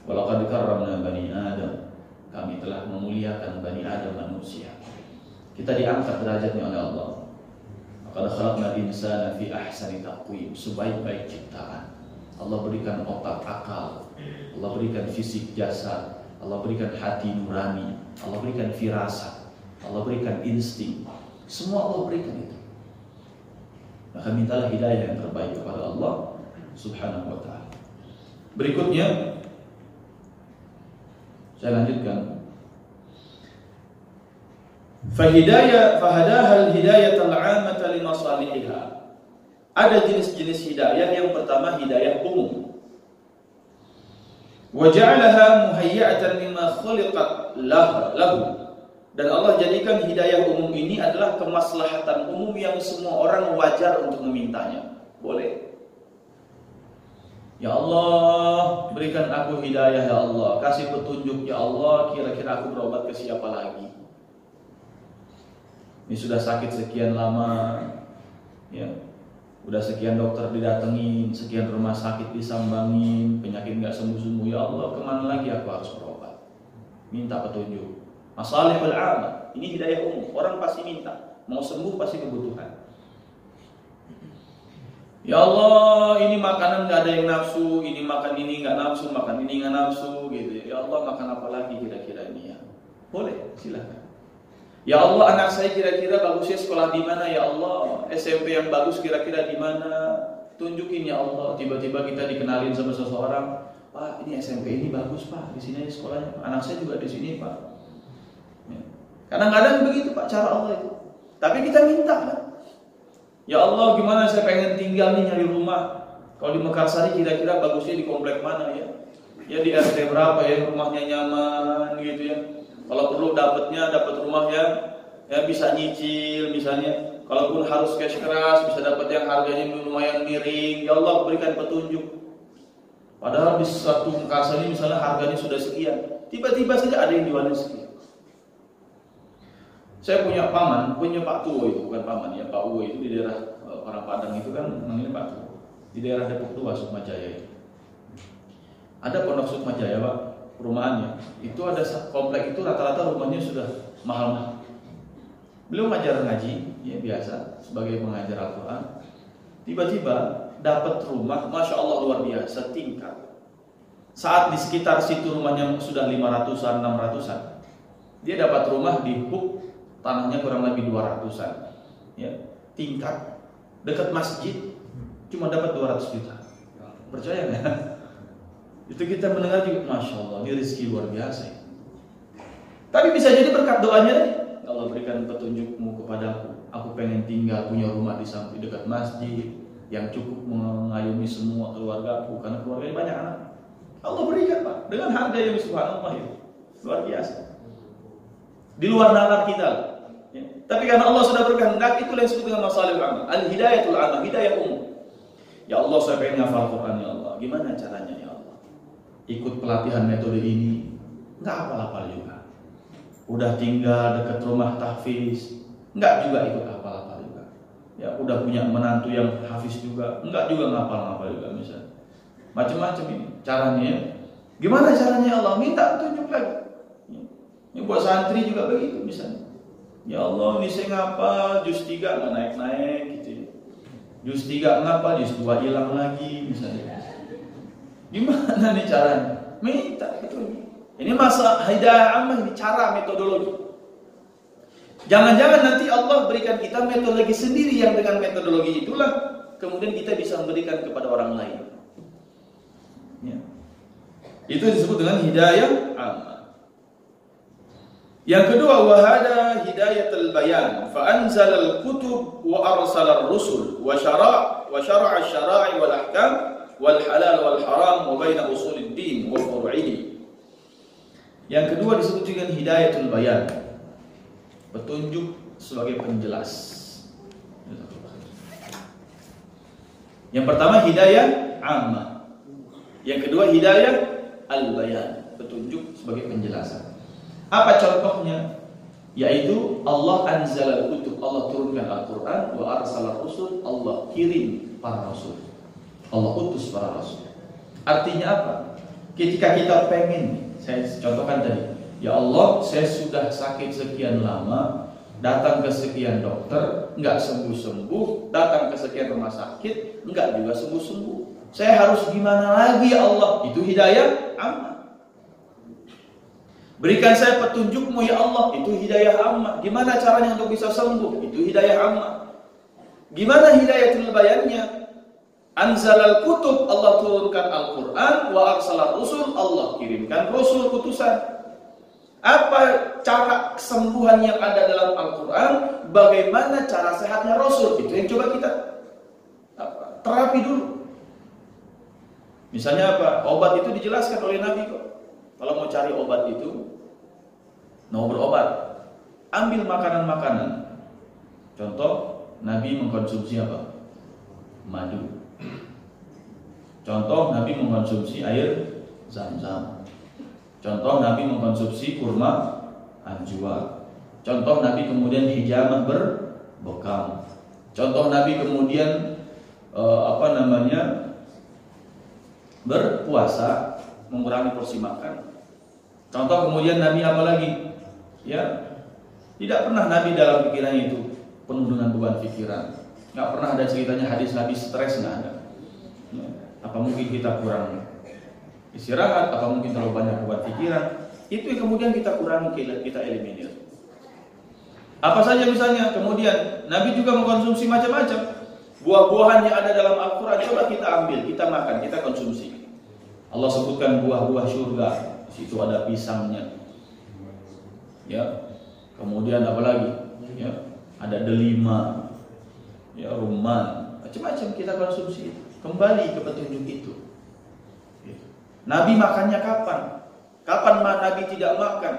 Walaqad karramna bani Adam, kami telah memuliakan bani Adam manusia. Kita diangkat derajatnya oleh Allah. Qad khalaqnal insana fi ahsani taqwim, sebaik-baik ciptaan. Allah berikan otak akal, Allah berikan fisik jasad, Allah berikan hati nurani, Allah berikan firasat, Allah berikan insting. Semua Allah berikan itu. Maka mintalah hidayah yang terbaik kepada Allah Subhanahu wa ta'ala. Berikutnya saya lanjutkan. Fahadaha al-hidayah al-'ammah li masalihiha. Ada jenis-jenis hidayah. Yang pertama hidayah umum. Wa ja'alaha muhayya'atan lima khuliqat lahu. Dan Allah jadikan hidayah umum ini adalah kemaslahatan umum yang semua orang wajar untuk memintanya. Boleh. Ya Allah, berikan aku hidayah ya Allah, kasih petunjuk ya Allah, kira-kira aku berobat ke siapa lagi? Ini sudah sakit sekian lama, ya, udah sekian dokter didatengin, sekian rumah sakit disambangin, penyakit nggak sembuh-sembuh. Ya Allah, kemana lagi aku harus berobat? Minta petunjuk. Masalihul 'ammah, ini hidayah umum. Orang pasti minta, mau sembuh pasti kebutuhan. Ya Allah, ini makanan nggak ada yang nafsu, ini makan ini nggak nafsu, makan ini nggak nafsu, gitu. Ya Allah, makan apa lagi kira-kira ini ya? Boleh, silakan. Ya Allah, anak saya kira-kira bagusnya sekolah di mana ya Allah? SMP yang bagus kira-kira di mana? Tunjukin ya Allah. Tiba-tiba kita dikenalin sama seseorang, Pak, ini SMP ini bagus Pak, di sini sekolahnya. Anak saya juga di sini Pak. Ya. Kadang-kadang begitu Pak cara Allah itu. Tapi kita minta kan? Ya Allah, gimana saya pengen tinggal nih nyari rumah. Kalau di Mekarsari kira-kira bagusnya di komplek mana ya? Ya di RT berapa ya, rumahnya nyaman gitu ya. Kalau perlu dapat rumah yang ya bisa nyicil misalnya. Kalaupun harus cash keras bisa dapat yang harganya lumayan miring. Ya Allah, berikan petunjuk. Padahal di satu Mekarsari misalnya harganya sudah sekian, tiba-tiba saja ada yang jualnya sekian. Saya punya paman, punya Pak Tuwo itu, bukan paman ya, Pak Uwe itu di daerah orang Padang itu kan namanya Pak Tuwo. Di daerah Depok Tua, Sukmajaya itu. Ada pondok Sukmajaya Pak, perumahannya. Itu ada komplek itu rata-rata rumahnya sudah mahal-mahal. Beliau ngajar ngaji, ya biasa sebagai pengajar Al-Quran. tiba-tiba dapat rumah, masya Allah luar biasa, tingkat. Saat di sekitar situ rumahnya sudah 500-an, 600-an, dia dapat rumah di Hub, tanahnya kurang lebih 200-an, ya, tingkat, dekat masjid, cuma dapat 200 juta. Percaya nggak? Itu kita mendengar juga, masya Allah, ini rezeki luar biasa. Tapi bisa jadi berkat doanya, Allah berikan petunjukmu kepadaku. Aku pengen tinggal punya rumah di samping dekat masjid yang cukup mengayomi semua keluargaku, karena keluarganya banyak anak. Allah berikan, Pak, dengan harga yang subhanallah itu luar biasa. Di luar nalar kita. Ya. Tapi karena Allah sudah berkehendak, itulah yang disebut dengan masalihul amal. Al-hidayatul amal, hidayah umum. Ya Allah, saya pengen ngafal Quran ya Allah. Gimana caranya ya Allah? Ikut pelatihan metode ini, nggak hafal-hafal juga. Udah tinggal dekat rumah tahfiz, nggak juga ikut hafal-hafal juga. Ya udah punya menantu yang hafiz juga, nggak juga ngapal-ngapal juga misalnya. Macam-macam ini caranya. Gimana caranya Allah? Minta petunjuk lagi. Ini buat santri juga begitu misalnya. Ya Allah, ini saya ngapal juz 3 nggak naik-naik gitu ya. Juz 3 ngapal, juz 2 hilang lagi misalnya. Gimana nih caranya? Minta petunjuk. Ini masa hidayah ammah, ini cara metodologi. Jangan-jangan nanti Allah berikan kita metodologi sendiri yang dengan metodologi itulah kemudian kita bisa memberikan kepada orang lain. Ya. Itu disebut dengan hidayah ammah. Yang kedua, wahada hidayatul bayan, fa anzalal kutub wa arsalal rusul wa syara' asy-syara'i wal ahkam wal halal wal haram wa baina usulid din wa furu'ihi. Yang kedua disebut dengan hidayatul bayan, petunjuk sebagai penjelas. Yang pertama hidayah ammah. Yang kedua hidayah al-bayan, petunjuk sebagai penjelasan. Apa contohnya? Yaitu Allah anzalal kutub, Allah turunkan Al-Quran, wa arsalar rusul, Allah kirim para rasul, Allah utus para rasul. Artinya apa? Ketika kita pengen, saya contohkan tadi, ya Allah, saya sudah sakit sekian lama, datang ke sekian dokter, enggak sembuh-sembuh, datang ke sekian rumah sakit, enggak juga sembuh-sembuh. Saya harus gimana lagi ya Allah? Itu hidayah ammah. Berikan saya petunjukmu ya Allah, itu hidayah ammah. Gimana caranya untuk bisa sembuh? Itu hidayah ammah. Gimana hidayatul bayannya? Anzalal kutub, Allah turunkan Al-Quran, wa arsalar rusul, Allah kirimkan rasul utusan. Apa cara kesembuhan yang ada dalam Al-Quran? Bagaimana cara sehatnya rasul? Itu yang coba kita terapi dulu. Misalnya apa? Obat itu dijelaskan oleh Nabi kok. Kalau mau cari obat itu, mau berobat, ambil makanan-makanan. Contoh, Nabi mengkonsumsi apa? Madu. Contoh, Nabi mengkonsumsi air Zam-Zam. Contoh, Nabi mengkonsumsi kurma anjua. Contoh, Nabi kemudian hijamah berbekam. Contoh, Nabi kemudian berpuasa, mengurangi porsi makan. Contoh kemudian Nabi apa lagi? Ya, tidak pernah Nabi dalam pikirannya itu penuh dengan beban pikiran. Nggak pernah ada ceritanya hadis Nabi stres, nggak ada. Ya. Apa mungkin kita kurang istirahat? Apa mungkin terlalu banyak beban pikiran? Itu yang kemudian kita kurangi, kita eliminir. Apa saja misalnya? Kemudian Nabi juga mengkonsumsi macam-macam. Buah-buahan yang ada dalam Al-Quran coba kita ambil, kita makan, kita konsumsi. Allah sebutkan buah-buah surga. Di situ ada pisangnya. Ya. Kemudian apa lagi? Ya, ada delima. Ya, rumman. Macam-macam kita konsumsi. Kembali ke petunjuk itu. Nabi makannya kapan? Kapan Nabi tidak makan?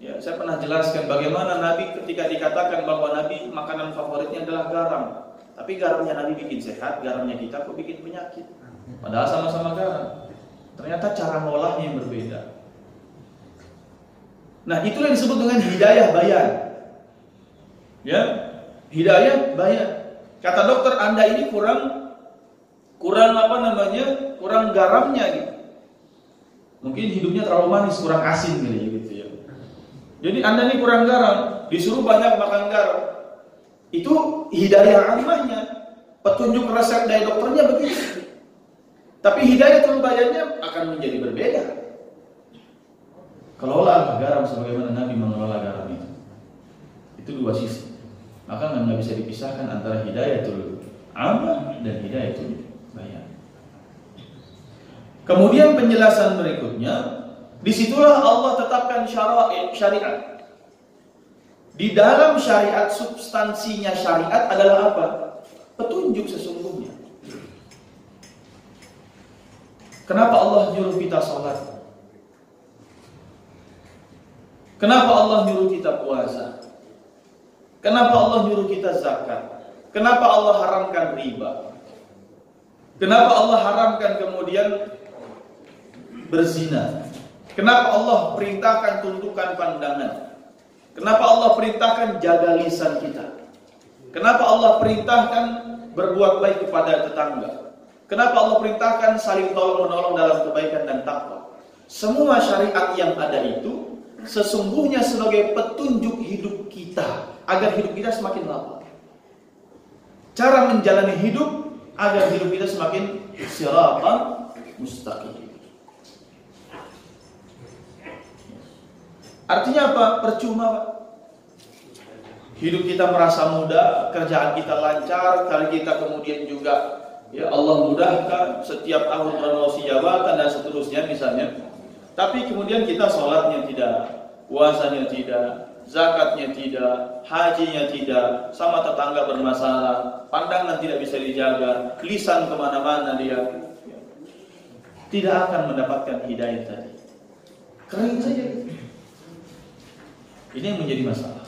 Ya, saya pernah jelaskan bagaimana Nabi ketika dikatakan bahwa Nabi makanan favoritnya adalah garam. Tapi garamnya Nabi bikin sehat, garamnya kita kok bikin penyakit. Padahal sama-sama garam. Ternyata cara ngolahnya yang berbeda. Nah, itulah yang disebut dengan hidayah bayan. Ya, hidayah bayan. Kata dokter, Anda ini kurang garamnya gitu. Mungkin hidupnya terlalu manis, kurang asin gitu ya. Jadi Anda ini kurang garam, disuruh banyak makan garam. Itu hidayah ammahnya. petunjuk resep dari dokternya begitu. Tapi hidayatul bayannya akan menjadi berbeda. Kelola garam sebagaimana Nabi mengelola garam itu. Itu dua sisi. Maka nggak bisa dipisahkan antara hidayatul amah dan hidayatul bayan. Kemudian penjelasan berikutnya, disitulah Allah tetapkan syariat. Di dalam syariat, substansinya syariat adalah apa? Petunjuk sesungguhnya. Kenapa Allah nyuruh kita sholat? Kenapa Allah nyuruh kita puasa? Kenapa Allah nyuruh kita zakat? Kenapa Allah haramkan riba? Kenapa Allah haramkan kemudian berzina? Kenapa Allah perintahkan tundukkan pandangan? Kenapa Allah perintahkan jaga lisan kita? Kenapa Allah perintahkan berbuat baik kepada tetangga? Kenapa Allah perintahkan saling tolong-menolong dalam kebaikan dan takwa? Semua syariat yang ada itu sesungguhnya sebagai petunjuk hidup kita agar hidup kita semakin lapang. Cara menjalani hidup agar hidup kita semakin siratan mustaqim. Artinya apa? Percuma, Pak. Hidup kita merasa mudah, kerjaan kita lancar, kali kita kemudian juga ya Allah mudahkan setiap tahun promosi jabatan dan seterusnya misalnya. Tapi kemudian kita sholatnya tidak, puasanya tidak, zakatnya tidak, hajinya tidak, sama tetangga bermasalah, pandangan tidak bisa dijaga, lisan kemana-mana dia, tidak akan mendapatkan hidayah tadi. Kering saja. Ini yang menjadi masalah.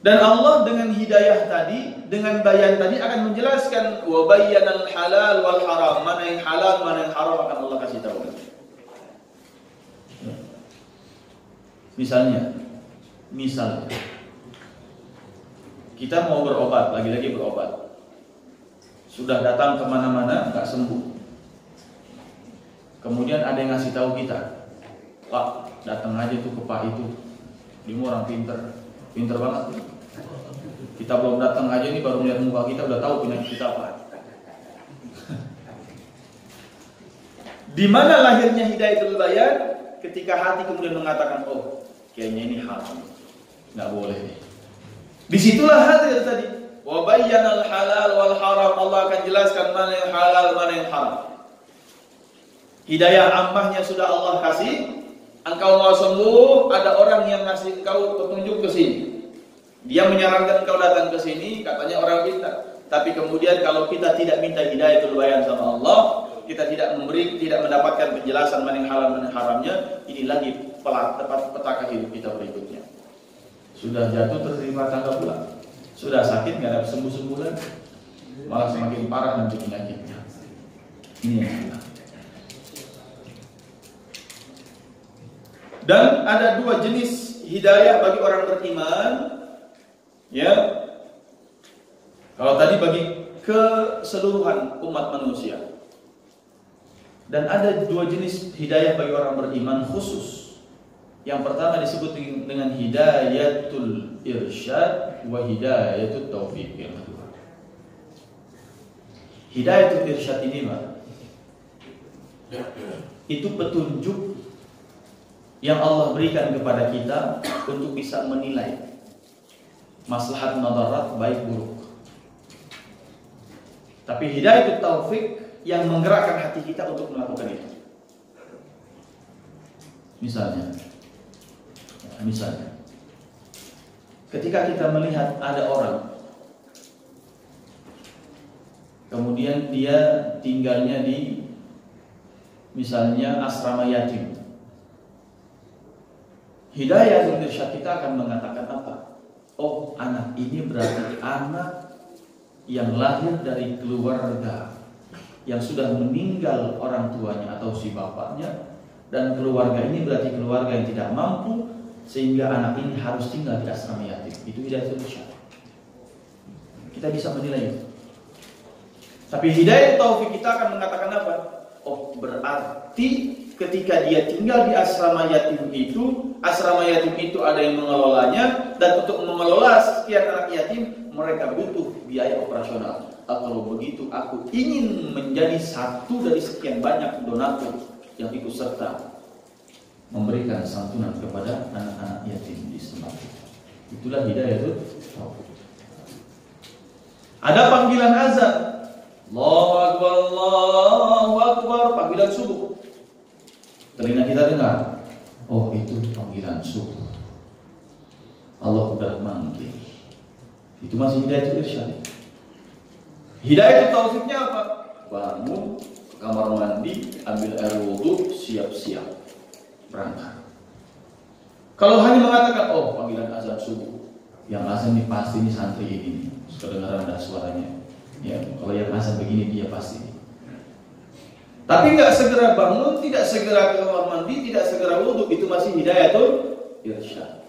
Dan Allah dengan hidayah tadi, dengan bayan tadi akan menjelaskan wa bayyanal halal wal haram, mana yang halal, mana yang haram akan Allah kasih tahu. Misalnya kita mau berobat, lagi-lagi berobat, sudah datang kemana-mana nggak sembuh. Kemudian ada yang ngasih tahu kita, Pak, datang aja tuh ke Pak itu, dia orang pinter banget. Kita belum datang aja nih baru melihat muka kita udah tahu penyakit kita apa. Di mana lahirnya hidayatul bayan? Ketika hati kemudian mengatakan, oh, kayaknya ini haram, nggak boleh nih. Disitulah hadir tadi. Wa bayyanal halal wal haram. Allah akan jelaskan mana yang halal, mana yang haram. Hidayah ammahnya sudah Allah kasih. Engkau mau sembuh, ada orang yang ngasih engkau petunjuk ke sini. Dia menyarankan engkau datang ke sini, katanya orang pintar. Tapi kemudian kalau kita tidak minta hidayatul bayan sama Allah, kita tidak mendapatkan penjelasan mana yang halal, mana yang haramnya, ini lagi petaka hidup kita berikutnya. Sudah jatuh tertimpa tangga pula, sudah sakit nggak ada sembuh-sembuh lagi, malah semakin parah nanti penyakitnya. Ini yang kita. Dan ada dua jenis hidayah bagi orang beriman, ya. Kalau tadi bagi keseluruhan umat manusia. Dan ada dua jenis hidayah bagi orang beriman khusus. Yang pertama disebut dengan hidayatul irsyad wa hidayatul taufiq. Yang kedua, hidayatul irsyad ini, Pak, itu petunjuk yang Allah berikan kepada kita untuk bisa menilai maslahat madarat baik buruk. Tapi hidayatul taufik yang menggerakkan hati kita untuk melakukan itu. Misalnya, ketika kita melihat ada orang, kemudian dia tinggalnya di misalnya asrama yatim. Hidayah irsyad kita akan mengatakan apa? Oh, anak ini berarti anak yang lahir dari keluarga yang sudah meninggal orang tuanya atau si bapaknya, dan keluarga ini berarti keluarga yang tidak mampu sehingga anak ini harus tinggal di asrama yatim. Itu hidayah irsyad. Kita bisa menilai itu. Tapi hidayah taufik kita akan mengatakan apa? Oh, berarti ketika dia tinggal di asrama yatim itu ada yang mengelolanya, dan untuk mengelola sekian anak yatim mereka butuh biaya operasional. Kalau begitu aku ingin menjadi satu dari sekian banyak donatur yang ikut serta memberikan santunan kepada anak-anak yatim di setempat. Itulah hidayatul taufik. Ada panggilan azan, Allahu Akbar, Allahu Akbar, panggilan subuh. Telinga kita dengar, oh itu panggilan subuh. Allah sudah manggil. Itu masih hidayatul irsyad. Hidayatul taufiknya apa? Bangun ke kamar mandi, ambil air wudu, siap-siap berangkat. Kalau hanya mengatakan, oh panggilan azan subuh, yang azan ini pasti ini santri ini, kedengaran ada suaranya. Ya, kalau yang azan begini dia pasti. Tapi nggak segera bangun, tidak segera ke kamar mandi, tidak segera wudu, itu masih hidayatul irsyad.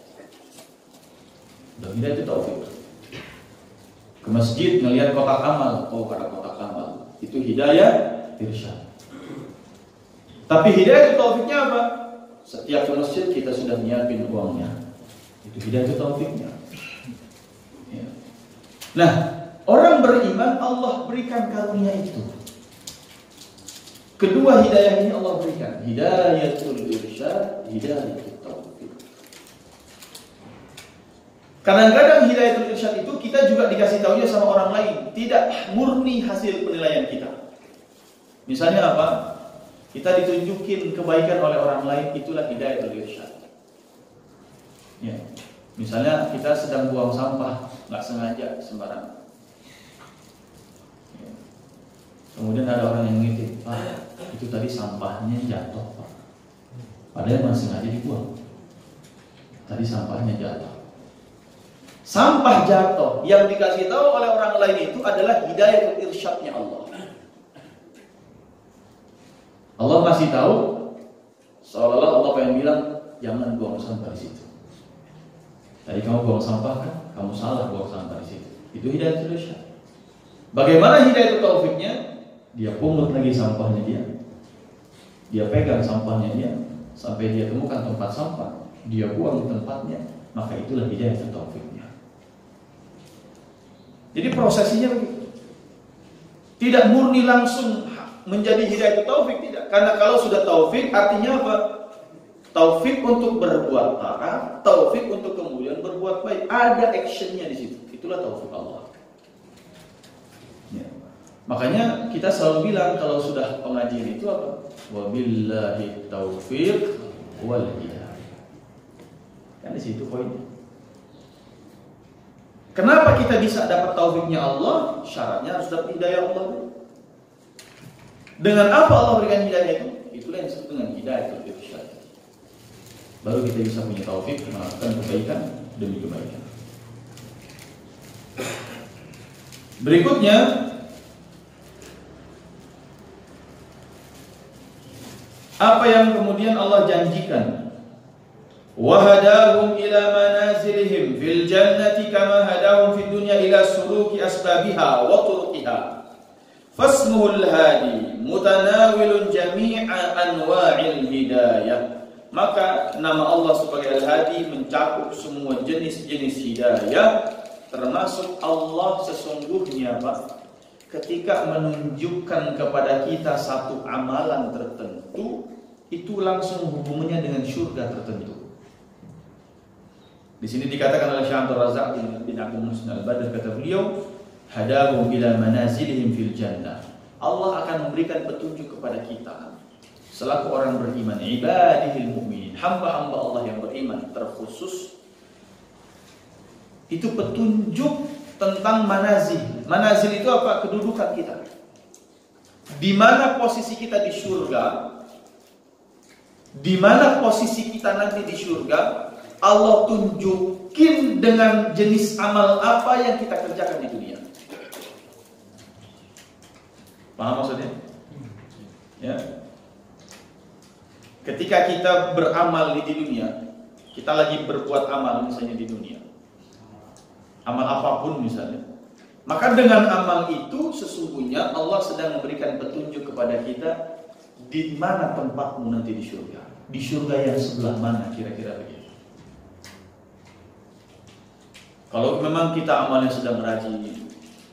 Dan hidayatul taufik. Ke masjid ngelihat kotak amal, oh ada kotak amal, itu hidayah irsyad. Tapi hidayah taufiknya apa? Setiap ke masjid kita sudah nyiapin uangnya, itu hidayah taufiknya. Ya. Nah, orang beriman Allah berikan karunia itu. Kedua hidayah ini Allah berikan, hidayatul irsyad, hidayatul taufik. Kadang-kadang hidayatul irsyad itu kita juga dikasih tahunya sama orang lain, tidak murni hasil penilaian kita. Misalnya apa? Kita ditunjukin kebaikan oleh orang lain, itulah hidayatul irsyad. Ya. Misalnya kita sedang buang sampah, nggak sengaja sembarangan. Ya. Kemudian ada orang yang ngintip, Pak, itu tadi sampahnya jatuh, Pak. Padahal masih sengaja dibuang. Tadi sampahnya jatuh. Sampah jatuh yang dikasih tahu oleh orang lain itu adalah hidayah irsyadnya Allah. Allah masih tahu, seolah-olah Allah pengen bilang jangan buang sampah di situ. Tadi kamu buang sampah kan, kamu salah buang sampah di situ. Itu hidayah irsyad. Bagaimana hidayah taufiknya? Dia pungut lagi sampahnya dia pegang sampahnya dia sampai dia temukan tempat sampah, dia buang di tempatnya, maka itulah hidayah taufiknya. Jadi prosesnya begitu. Tidak murni langsung menjadi hidayah taufik, tidak. Karena kalau sudah taufik artinya apa? Taufik untuk berbuat taat, taufik untuk kemudian berbuat baik. Ada actionnya di situ. Itulah taufik Allah. Ya. Makanya kita selalu bilang kalau sudah pengajian itu apa? Wabillahi taufiq wal hidayah. Kan di situ poinnya. Kenapa kita bisa dapat taufiknya Allah? Syaratnya harus dapat hidayah Allah. Dengan apa Allah berikan hidayah itu? Itulah yang disebut dengan hidayah irsyad. Baru kita bisa punya taufik melakukan kebaikan demi kebaikan. Berikutnya, apa yang kemudian Allah janjikan? وَهَدَاهُمْ إِلَى مَنَازِلِهِمْ فِي الْجَنَّةِ كَمَا هَدَاهُمْ فِي الدُّنْيَا إِلَى سُلُوكِ أَسْبَابِهَا وَطُرُقِهَا فَاسْمُهُ الْهَادِي مُتَنَاوِلٌ جَمِيعَ أَنْوَاعِ الْهِدَايَةِ. Maka nama Allah sebagai Al-Hadi mencakup semua jenis-jenis hidayah, termasuk Allah sesungguhnya Pak, ketika menunjukkan kepada kita satu amalan tertentu, itu langsung hubungannya dengan surga tertentu. Di sini dikatakan oleh Syekh Abdul Razak bin Abdul Muhsin Al-Badr, kata beliau, hadahum ila manazilihim fil jannah. Allah akan memberikan petunjuk kepada kita selaku orang beriman, ibadihil mu'minin, hamba-hamba Allah yang beriman terkhusus. Itu petunjuk tentang manazil. Manazil itu apa? Kedudukan kita. Di mana posisi kita di surga? Di mana posisi kita nanti di surga? Allah tunjukin dengan jenis amal apa yang kita kerjakan di dunia. Paham maksudnya? Ya. Ketika kita beramal di dunia, kita lagi berbuat amal misalnya di dunia, amal apapun misalnya, maka dengan amal itu sesungguhnya Allah sedang memberikan petunjuk kepada kita di mana tempatmu nanti di surga. Di surga yang sebelah mana kira-kira begitu. Kalau memang kita amalnya sedang rajin,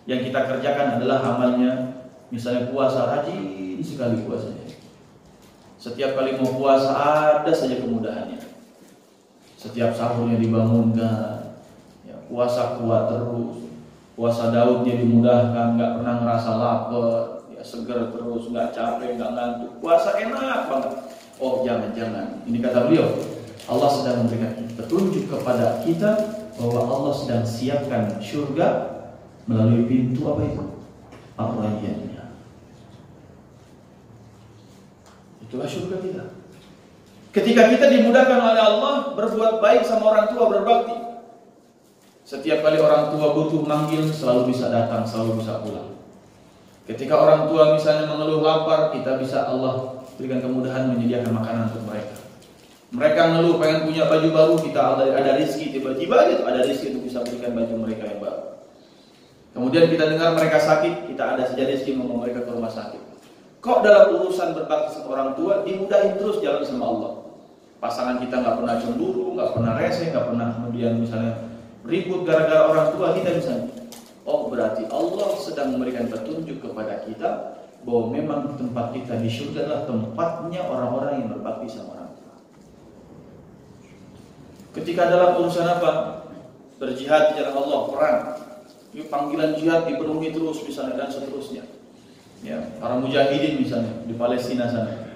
yang kita kerjakan adalah amalnya, misalnya puasa, rajin sekali puasanya. Setiap kali mau puasa ada saja kemudahannya. Setiap sahurnya dibangunkan, ya, puasa kuat terus. Puasa Daudnya dimudahkan, nggak pernah ngerasa lapar, ya, seger terus, nggak capek, nggak ngantuk. Puasa enak banget. Oh jangan-jangan, ini kata beliau, Allah sedang memberikan petunjuk kepada kita bahwa Allah sedang siapkan surga melalui pintu apa itu? Ar-Rayyannya. Itulah surga kita. Ketika kita dimudahkan oleh Allah berbuat baik sama orang tua, berbakti. Setiap kali orang tua butuh manggil, selalu bisa datang, selalu bisa pulang. Ketika orang tua misalnya mengeluh lapar, kita bisa Allah berikan kemudahan menyediakan makanan untuk mereka. Mereka ngeluh pengen punya baju baru, kita ada rezeki, tiba-tiba aja ada rezeki untuk bisa berikan baju mereka yang baru. Kemudian kita dengar mereka sakit, kita ada saja rezeki membawa mereka ke rumah sakit. Kok dalam urusan berbakti sama orang tua dimudahin terus jalan sama Allah. Pasangan kita nggak pernah cemburu, nggak pernah rese, nggak pernah kemudian misalnya ribut gara-gara orang tua kita misalnya. Oh berarti Allah sedang memberikan petunjuk kepada kita bahwa memang tempat kita di surga adalah tempatnya orang-orang yang berbakti sama orang tua. Ketika dalam urusan apa? Berjihad di jalan Allah, perang. Ini panggilan jihad dipenuhi terus misalnya dan seterusnya. Ya, para mujahidin misalnya di Palestina sana.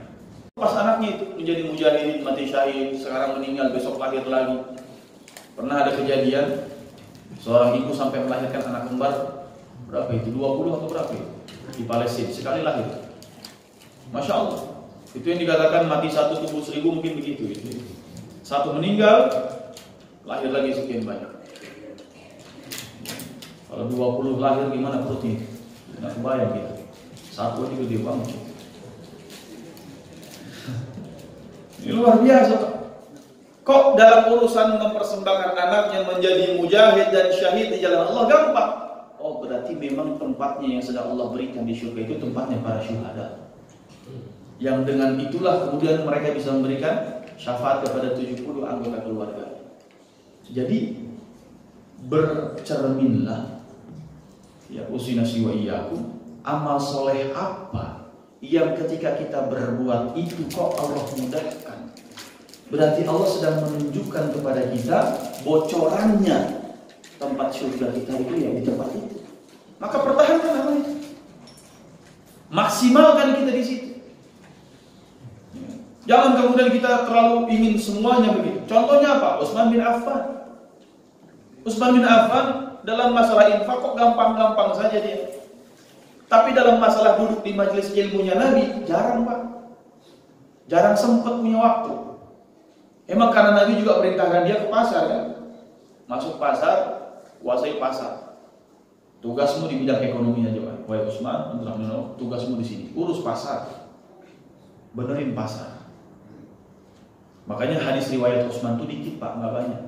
Pas anaknya itu menjadi mujahidin, mati syahid, sekarang meninggal, besok lahir lagi. Pernah ada kejadian seorang ibu sampai melahirkan anak kembar berapa itu? 20 atau berapa itu? Di Palestina sekali lahir. Masya Allah. Itu yang dikatakan mati satu tubuh 1000 mungkin begitu itu. Satu meninggal, lahir lagi sekian banyak. Kalau 20 lahir gimana perutnya? Nggak kebayang gitu. Satu aja gede banget. Ini luar biasa. Kok dalam urusan mempersembahkan anaknya menjadi mujahid dan syahid di jalan Allah gampang? Oh berarti memang tempatnya yang sedang Allah berikan di surga itu tempatnya para syuhada. Yang dengan itulah kemudian mereka bisa memberikan syafaat kepada 70 anggota keluarga. Jadi bercerminlah ya usinasi wa iyyakum, amal soleh apa yang ketika kita berbuat itu kok Allah mudahkan. Berarti Allah sedang menunjukkan kepada kita bocorannya tempat surga kita itu yang di tempat itu. Maka pertahankan amal itu. Maksimalkan kita di situ. Jangan kemudian kita terlalu ingin semuanya begitu. Contohnya apa? Utsman bin Affan. Utsman bin Affan dalam masalah infak kok gampang-gampang saja dia. Tapi dalam masalah duduk di majelis ilmunya Nabi jarang Pak. Jarang sempat punya waktu. Emang karena Nabi juga perintahkan dia ke pasar kan? Masuk pasar, kuasai pasar. Tugasmu di bidang ekonomi aja Pak. Wahai Utsman, tugasmu di sini. Urus pasar. Benerin pasar. Makanya hadis riwayat Utsman itu dikit Pak, nggak banyak.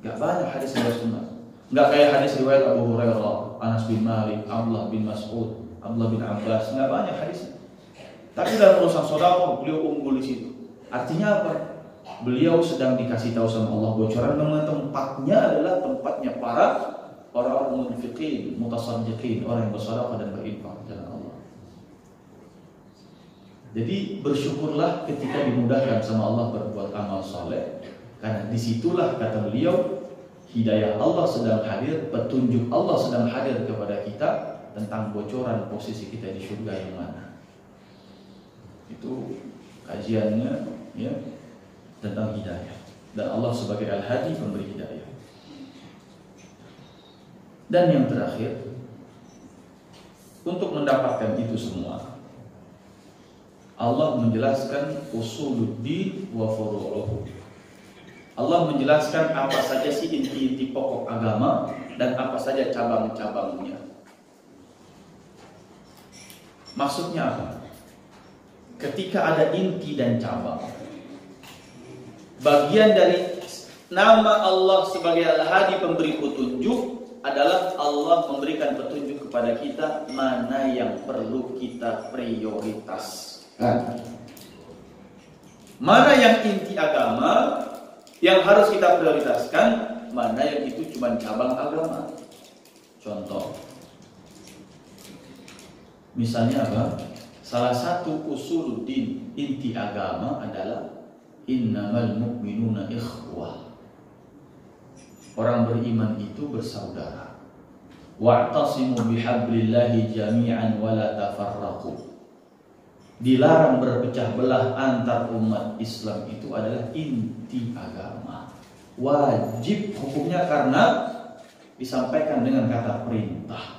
Nggak banyak hadis riwayat Utsman. Nggak kayak hadis riwayat Abu Hurairah, Anas bin Malik, Abdullah bin Mas'ud, Abdullah bin Abbas. Nggak banyak hadisnya. Tapi dalam urusan sedekah beliau unggul di situ. Artinya apa? Beliau sedang dikasih tahu sama Allah bocoran bahwa tempatnya adalah tempatnya para orang-orang munfiqin, mutasaddiqin, orang yang bersedekah dan berinfak jalan Allah. Jadi bersyukurlah ketika dimudahkan sama Allah berbuat amal saleh, karena disitulah kata beliau hidayah Allah sedang hadir, petunjuk Allah sedang hadir kepada kita tentang bocoran posisi kita di surga yang mana. Itu kajiannya ya tentang hidayah, dan Allah sebagai Al-Hadi pemberi hidayah. Dan yang terakhir, untuk mendapatkan itu semua Allah menjelaskan usuluddin wa furu'uhu. Allah menjelaskan apa saja sih inti-inti pokok agama dan apa saja cabang-cabangnya. Maksudnya apa? Ketika ada inti dan cabang, bagian dari nama Allah sebagai Al-Hadi pemberi petunjuk adalah Allah memberikan petunjuk kepada kita mana yang perlu kita prioritaskan. Mana yang inti agama yang harus kita prioritaskan, mana yang itu cuma cabang agama. Contoh, misalnya apa? Salah satu usuluddin, inti agama adalah innamal mu'minuna ikhwah. Orang beriman itu bersaudara. Wa'tasimu bihablillahi jami'an wa la tafarraqu. Dilarang berpecah belah antar umat Islam itu adalah inti agama. Wajib hukumnya karena disampaikan dengan kata perintah.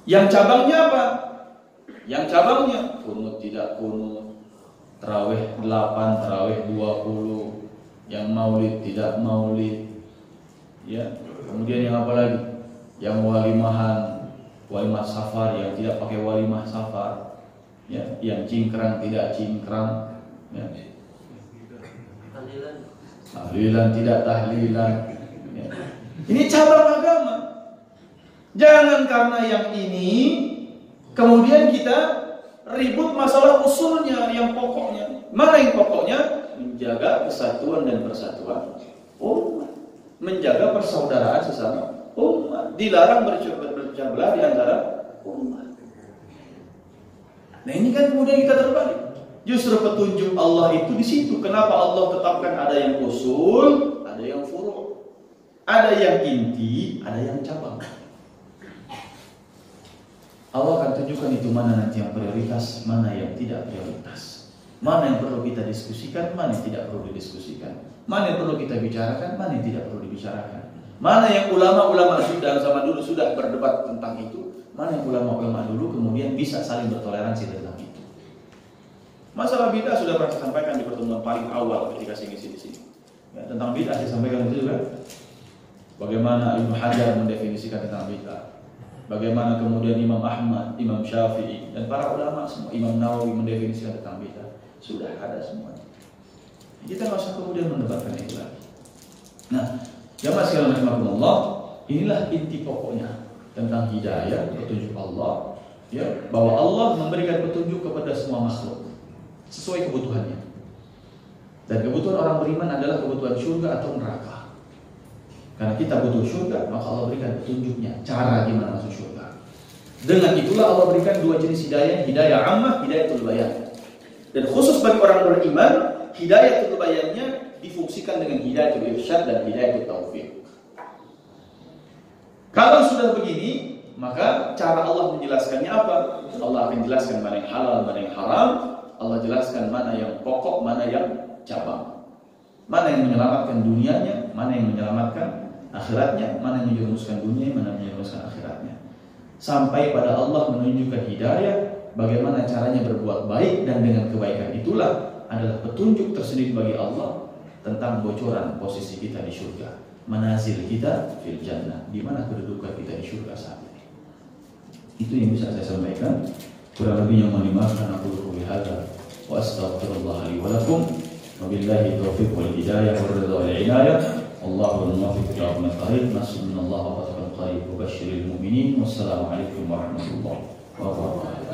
Yang cabangnya apa? Yang cabangnya kunut tidak kunut, tarawih 8, tarawih 20, yang maulid tidak maulid, ya. Kemudian yang apa lagi? Yang walimah safar, yang tidak pakai walimah safar, ya. Yang cingkrang tidak cingkrang, ya. Tahlilan tidak tahlilan, ya. Ini cabang agama. Jangan karena yang ini kemudian kita ribut masalah usulnya, yang pokoknya. Mana yang pokoknya? Menjaga kesatuan dan persatuan umat, menjaga persaudaraan sesama umat, dilarang berpecah belah di antara umat. Nah ini kan kemudian kita terbalik. Justru petunjuk Allah itu di situ. Kenapa Allah tetapkan ada yang usul, ada yang furu', ada yang inti, ada yang cabang. Allah akan tunjukkan itu mana nanti yang prioritas, mana yang tidak prioritas. Mana yang perlu kita diskusikan, mana yang tidak perlu didiskusikan. Mana yang perlu kita bicarakan, mana yang tidak perlu dibicarakan. Mana yang ulama-ulama dalam zaman dulu sudah berdebat tentang itu, mana yang ulama-ulama dulu kemudian bisa saling bertoleransi tentang itu. Masalah bid'ah sudah pernah saya sampaikan di pertemuan paling awal ketika saya ngisi di sini. Ya, tentang bid'ah saya sampaikan itu juga. Bagaimana Ibnu Hajar mendefinisikan tentang bid'ah. Bagaimana kemudian Imam Ahmad, Imam Syafi'i, dan para ulama semua, Imam Nawawi mendefinisikan tentang bid'ah. Sudah ada semuanya. Kita nggak usah kemudian mendebatkan itu lagi. Nah, jamaah sekalian rahimakumullah, inilah inti pokoknya tentang hidayah, petunjuk Allah, ya, bahwa Allah memberikan petunjuk kepada semua makhluk sesuai kebutuhannya. Dan kebutuhan orang beriman adalah kebutuhan surga atau neraka. Karena kita butuh surga, maka Allah berikan petunjuknya, cara gimana masuk surga. Dengan itulah Allah berikan dua jenis hidayah, hidayah ammah, hidayatul bayan. Dan khusus bagi orang beriman, hidayatul bayannya difungsikan dengan hidayatul irsyad dan hidayatul taufik. Kalau sudah begini, maka cara Allah menjelaskannya apa? Allah akan jelaskan mana yang halal, mana yang haram. Allah jelaskan mana yang pokok, mana yang cabang. Mana yang menyelamatkan dunianya, mana yang menyelamatkan akhiratnya, mana yang menjerumuskan dunia, mana yang menjerumuskan akhiratnya. Sampai pada Allah menunjukkan hidayah, bagaimana caranya berbuat baik, dan dengan kebaikan itulah adalah petunjuk tersendiri bagi Allah tentang bocoran posisi kita di surga, manazil kita fil jannah, di mana kedudukan kita di surga saat ini. Itu yang bisa saya sampaikan. Kurang lebihnya mohon dimaafkan. Aku qouli hadza wa astaghfirullah li wa lakum. Wabillahi taufiq wal hidayah wal ridha wal inayah. Allahul muwaffiq ila aqwamit thariq. Nasrullah wa fatahul qarib wa basyiril mu'minin. Wassalamu alaikum warahmatullahi wabarakatuh.